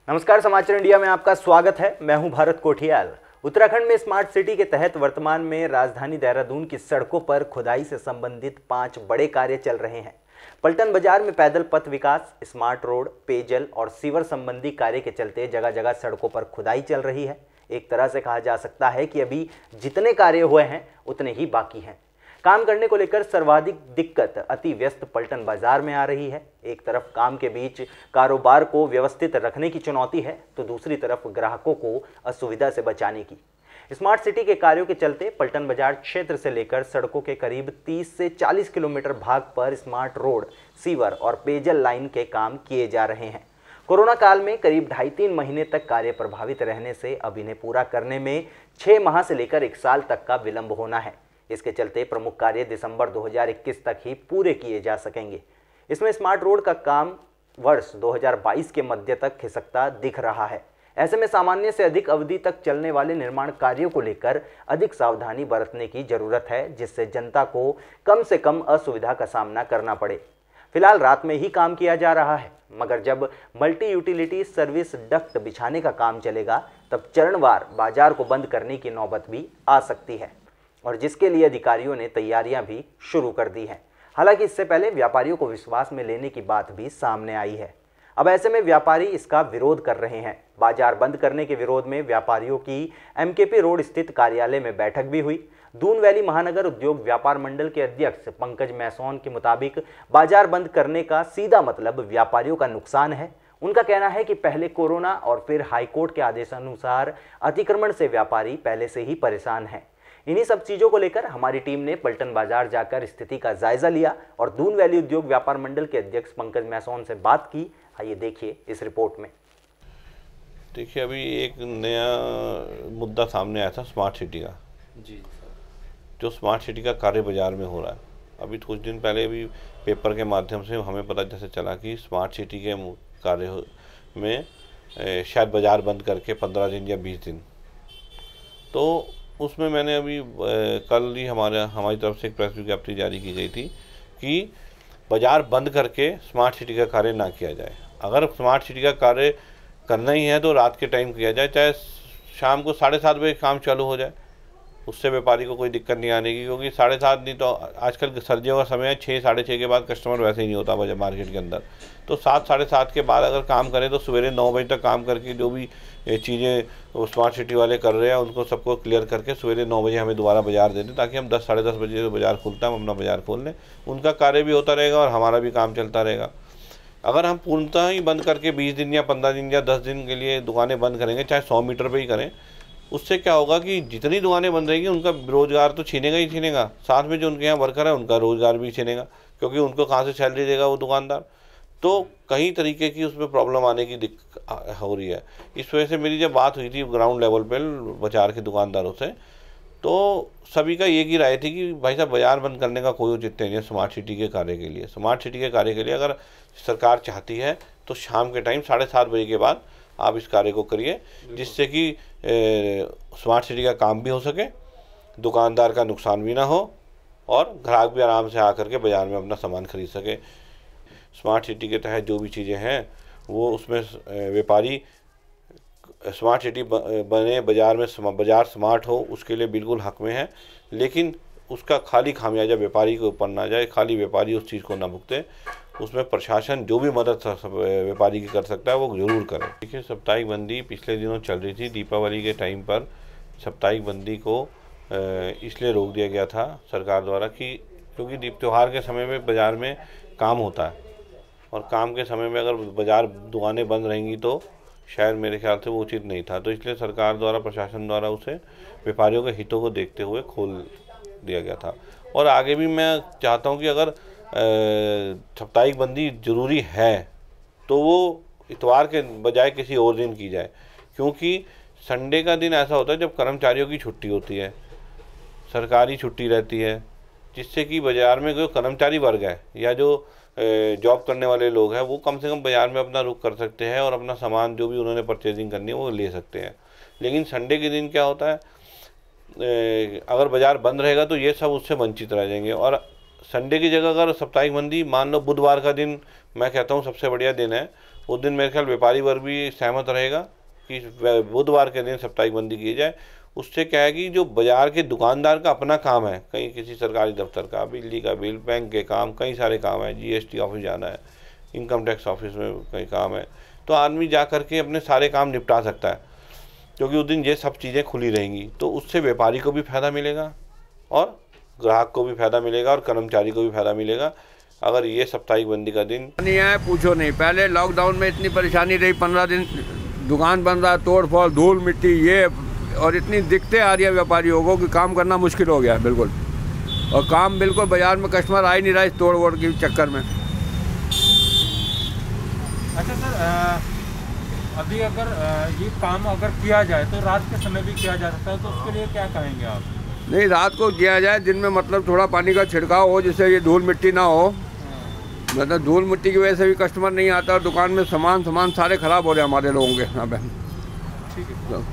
नमस्कार, समाचार इंडिया में आपका स्वागत है। मैं हूं भारत कोठियाल। उत्तराखंड में स्मार्ट सिटी के तहत वर्तमान में राजधानी देहरादून की सड़कों पर खुदाई से संबंधित 5 बड़े कार्य चल रहे हैं। पलटन बाजार में पैदल पथ विकास, स्मार्ट रोड, पेयजल और सीवर संबंधी कार्य के चलते जगह जगह सड़कों पर खुदाई चल रही है। एक तरह से कहा जा सकता है कि अभी जितने कार्य हुए हैं उतने ही बाकी हैं। काम करने को लेकर सर्वाधिक दिक्कत अति व्यस्त पलटन बाजार में आ रही है। एक तरफ काम के बीच कारोबार को व्यवस्थित रखने की चुनौती है, तो दूसरी तरफ ग्राहकों को असुविधा से बचाने की। स्मार्ट सिटी के कार्यों के चलते पलटन बाजार क्षेत्र से लेकर सड़कों के करीब 30 से 40 किलोमीटर भाग पर स्मार्ट रोड, सीवर और पेयजल लाइन के काम किए जा रहे हैं। कोरोना काल में करीब 2.5-3 महीने तक कार्य प्रभावित रहने से अब इन्हें पूरा करने में 6 माह से लेकर 1 साल तक का विलंब होना है। इसके चलते प्रमुख कार्य दिसंबर 2021 तक ही पूरे किए जा सकेंगे। इसमें स्मार्ट रोड का काम वर्ष 2022 के मध्य तक खिसकता दिख रहा है। ऐसे में सामान्य से अधिक अवधि तक चलने वाले निर्माण कार्यों को लेकर अधिक सावधानी बरतने की जरूरत है, जिससे जनता को कम से कम असुविधा का सामना करना पड़े। फिलहाल रात में ही काम किया जा रहा है, मगर जब मल्टी यूटिलिटी सर्विस डक्ट बिछाने का काम चलेगा तब चरणवार बाजार को बंद करने की नौबत भी आ सकती है, और जिसके लिए अधिकारियों ने तैयारियां भी शुरू कर दी हैं। हालांकि इससे पहले व्यापारियों को विश्वास में लेने की बात भी सामने आई है। अब ऐसे में व्यापारी इसका विरोध कर रहे हैं। बाजार बंद करने के विरोध में व्यापारियों की एमकेपी रोड स्थित कार्यालय में बैठक भी हुई। दून वैली महानगर उद्योग व्यापार मंडल के अध्यक्ष पंकज मैसोन के मुताबिक बाजार बंद करने का सीधा मतलब व्यापारियों का नुकसान है। उनका कहना है कि पहले कोरोना और फिर हाईकोर्ट के आदेशानुसार अतिक्रमण से व्यापारी पहले से ही परेशान हैं। इन्हीं सब चीज़ों को लेकर हमारी टीम ने पलटन बाजार जाकर स्थिति का जायजा लिया और दून वैली उद्योग व्यापार मंडल के अध्यक्ष पंकज मैसोन से बात की। आइए देखिए इस रिपोर्ट में। देखिए, अभी एक नया मुद्दा सामने आया था स्मार्ट सिटी का। जी, जो स्मार्ट सिटी का कार्य बाजार में हो रहा है। अभी कुछ दिन पहले भी पेपर के माध्यम से हमें पता जैसे चला कि स्मार्ट सिटी के कार्य में शायद बाजार बंद करके 15 दिन या 20 दिन, तो उसमें मैंने अभी कल ही हमारी तरफ से एक प्रेस विज्ञप्ति जारी की गई थी कि बाजार बंद करके स्मार्ट सिटी का कार्य ना किया जाए। अगर स्मार्ट सिटी का कार्य करना ही है तो रात के टाइम किया जाए, चाहे शाम को 7:30 बजे काम चालू हो जाए, उससे व्यापारी को कोई दिक्कत नहीं आने की। क्योंकि 7:30 नहीं तो आजकल सर्दियों का समय है, 6 साढ़े 6 के बाद कस्टमर वैसे ही नहीं होता बाजार मार्केट के अंदर। तो 7 साढ़े 7 के बाद अगर काम करें तो सवेरे 9 बजे तक काम करके जो भी चीज़ें स्मार्ट सिटी वाले कर रहे हैं उनको सबको क्लियर करके सवेरे 9 बजे हमें दोबारा बाजार दे दें, ताकि हम 10 साढ़े 10 बजे जो बाजार खुलता है हम अपना बाजार खोल लें। उनका कार्य भी होता रहेगा और हमारा भी काम चलता रहेगा। अगर हम पूर्णतः ही बंद करके 20 दिन या 15 दिन या 10 दिन के लिए दुकानें बंद करेंगे, चाहे 100 मीटर पर ही करें, उससे क्या होगा कि जितनी दुकानें बंद रहेंगी उनका रोज़गार तो छीनेगा ही छीनेगा, साथ में जो उनके यहाँ वर्कर है उनका रोज़गार भी छीनेगा, क्योंकि उनको कहाँ से सैलरी देगा वो दुकानदार। तो कई तरीके की उसमें प्रॉब्लम आने की दिक्कत हो रही है। इस वजह से मेरी जब बात हुई थी ग्राउंड लेवल पर बाजार के दुकानदारों से, तो सभी का एक ही राय थी कि भाई साहब बाजार बंद करने का कोई उचित नहीं है स्मार्ट सिटी के कार्य के लिए। स्मार्ट सिटी के कार्य के लिए अगर सरकार चाहती है तो शाम के टाइम 7:30 बजे के बाद आप इस कार्य को करिए, जिससे कि स्मार्ट सिटी का काम भी हो सके, दुकानदार का नुकसान भी ना हो और ग्राहक भी आराम से आकर के बाज़ार में अपना सामान खरीद सके। स्मार्ट सिटी के तहत जो भी चीज़ें हैं वो उसमें व्यापारी स्मार्ट सिटी बने, बाज़ार में बाज़ार स्मार्ट हो, उसके लिए बिल्कुल हक में है, लेकिन उसका खाली खामियाजा व्यापारी के ऊपर ना जाए, खाली व्यापारी उस चीज़ को ना भुगते। उसमें प्रशासन जो भी मदद व्यापारी की कर सकता है वो ज़रूर करें। देखिए, साप्ताहिक बंदी पिछले दिनों चल रही थी। दीपावली के टाइम पर साप्ताहिक बंदी को इसलिए रोक दिया गया था सरकार द्वारा कि क्योंकि त्यौहार के समय में बाज़ार में काम होता है और काम के समय में अगर बाज़ार दुकानें बंद रहेंगी तो शायद मेरे ख्याल से वो उचित नहीं था। तो इसलिए सरकार द्वारा, प्रशासन द्वारा उसे व्यापारियों के हितों को देखते हुए खोल दिया गया था। और आगे भी मैं चाहता हूँ कि अगर साप्ताहिक बंदी ज़रूरी है तो वो इतवार के बजाय किसी और दिन की जाए, क्योंकि संडे का दिन ऐसा होता है जब कर्मचारियों की छुट्टी होती है, सरकारी छुट्टी रहती है, जिससे कि बाज़ार में जो कर्मचारी वर्ग है या जो जॉब करने वाले लोग हैं वो कम से कम बाज़ार में अपना रुख कर सकते हैं और अपना सामान जो भी उन्होंने परचेजिंग करनी है वो ले सकते हैं। लेकिन संडे के दिन क्या होता है, अगर बाज़ार बंद रहेगा तो ये सब उससे वंचित रह जाएंगे। और संडे की जगह अगर साप्ताहिक बंदी, मान लो बुधवार का दिन मैं कहता हूँ सबसे बढ़िया दिन है, उस दिन मेरे ख्याल व्यापारी वर्ग भी सहमत रहेगा कि बुधवार के दिन साप्ताहिक बंदी की जाए। उससे क्या है कि जो बाज़ार के दुकानदार का अपना काम है, कहीं किसी सरकारी दफ्तर का, बिजली का बिल, बैंक के काम, कई सारे काम है, GST ऑफिस जाना है, इनकम टैक्स ऑफिस में कई काम है, तो आदमी जा करके अपने सारे काम निपटा सकता है, क्योंकि उस दिन ये सब चीज़ें खुली रहेंगी। तो उससे व्यापारी को भी फ़ायदा मिलेगा और ग्राहक को भी फ़ायदा मिलेगा और कर्मचारी को भी फ़ायदा मिलेगा अगर ये साप्ताहिक बंदी का दिन नहीं है। पूछो नहीं, पहले लॉकडाउन में इतनी परेशानी रही, 15 दिन दुकान बंद रहा, तोड़ फोड़, धूल मिट्टी, ये और इतनी दिक्कतें आ रही है व्यापारियों को कि काम करना मुश्किल हो गया है बिल्कुल। और काम बिल्कुल बाज़ार में कस्टमर आ ही नहीं रहा इस तोड़ वोड़ के चक्कर में। अच्छा सर, अभी अगर ये काम अगर किया जाए तो रात के समय भी किया जा सकता है, तो उसके लिए क्या कहेंगे आप? नहीं, रात को किया जाए, दिन में मतलब थोड़ा पानी का छिड़काव हो जिससे ये धूल मिट्टी ना हो। मतलब धूल मिट्टी की वजह से भी कस्टमर नहीं आता और दुकान में सामान सारे ख़राब हो रहे हैं हमारे लोगों के यहाँ पे। ठीक है।